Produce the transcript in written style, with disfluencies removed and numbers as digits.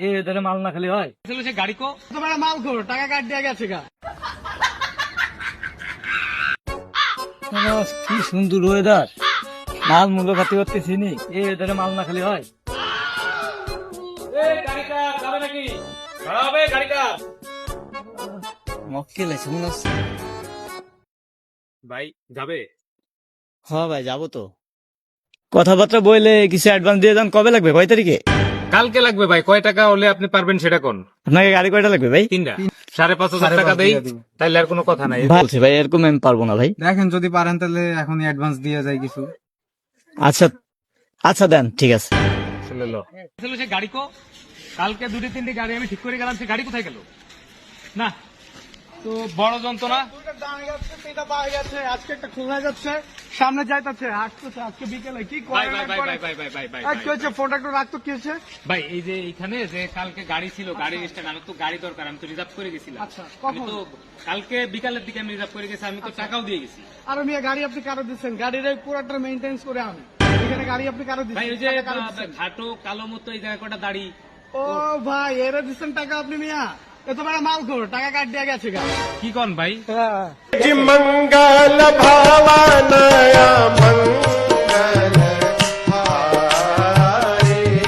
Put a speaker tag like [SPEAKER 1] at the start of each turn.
[SPEAKER 1] এ ধরে মাল না খালি হয়।
[SPEAKER 2] সে গাড়ি কো
[SPEAKER 3] তোমার মাল খোর টাকা কাট দিয়ে গেছে গা।
[SPEAKER 1] কি সুন্দর ওয়েদার, মাল মূল্য খাতে করতেছি নি। এ ধরে মাল না খালি হয়। মক্কেল আছে মনে হচ্ছে।
[SPEAKER 2] ভাই যাবে?
[SPEAKER 1] হ্যাঁ ভাই যাবো তো। কথাবার্তা বললে কিছু অ্যাডভান্স দিয়ে যান। কবে লাগবে, কয় তারিখে?
[SPEAKER 2] কালকে লাগবে ভাই। কয় টাকা হলে আপনি পারবেন সেটা কোন?
[SPEAKER 1] আপনাকে গাড়ি কয়টা লাগবে ভাই?
[SPEAKER 2] 3টা। 5,500 টাকা দেই, তাইলে আর কোনো কথা নাই।
[SPEAKER 1] বলছি ভাই, এরকম আমি পারবো না ভাই।
[SPEAKER 3] দেখেন যদি পারেন তাহলে এখন অ্যাডভান্স দিয়ে যায় কিছু।
[SPEAKER 1] আচ্ছা আচ্ছা দেন, ঠিক আছে।
[SPEAKER 2] আসলে সে গাড়ি কো কালকে 2-3টি গাড়ি আমি ঠিক করে গেলাম, সে গাড়ি কোথায় গেল? না তো বড় যন্ত্রণা।
[SPEAKER 3] আজকে একটা খুলনা যাচ্ছে, সামনে যাইতেছে, আসতেছে আজকে বিকেলে। কি
[SPEAKER 2] ভাই ভাই ভাই ভাই ভাই ভাই ভাই ভাই
[SPEAKER 3] কি হচ্ছে? ফোনটা একটু রাখতো, কি হচ্ছে?
[SPEAKER 2] ভাই এই যে এখানে যে কালকে গাড়ি ছিল, গাড়ির স্ট্যান্ড, আমার তো গাড়ি দরকার, আমি তো রিজার্ভ করে গেছিলাম।
[SPEAKER 3] আচ্ছা,
[SPEAKER 2] আমি তো কালকে বিকালের দিকে আমি রিজার্ভ করে গেছি, আমি তো টাকাও দিয়ে গেছি।
[SPEAKER 3] আর মিয়া গাড়ি আপনি কারো দিচ্ছেন? গাড়ির এই পুরাটা মেইনটেনেন্স করে আমি এখানে গাড়ি আপনি কারো
[SPEAKER 2] ভাই ওই
[SPEAKER 3] দিচ্ছেন?
[SPEAKER 2] যে
[SPEAKER 3] কারো দিচ্ছেন?
[SPEAKER 2] ঘাটো কালো মতো এই জায়গা কটা দাড়ি।
[SPEAKER 3] ও ভাই, এরা দিচ্ছেন টাকা আপনি মিয়া? এ তোমার মাল খোর টাকা কাট দিয়ে গেছে গা।
[SPEAKER 2] কি কন ভাই?
[SPEAKER 3] হ্যাঁ।
[SPEAKER 4] मंगल भावनया मंगल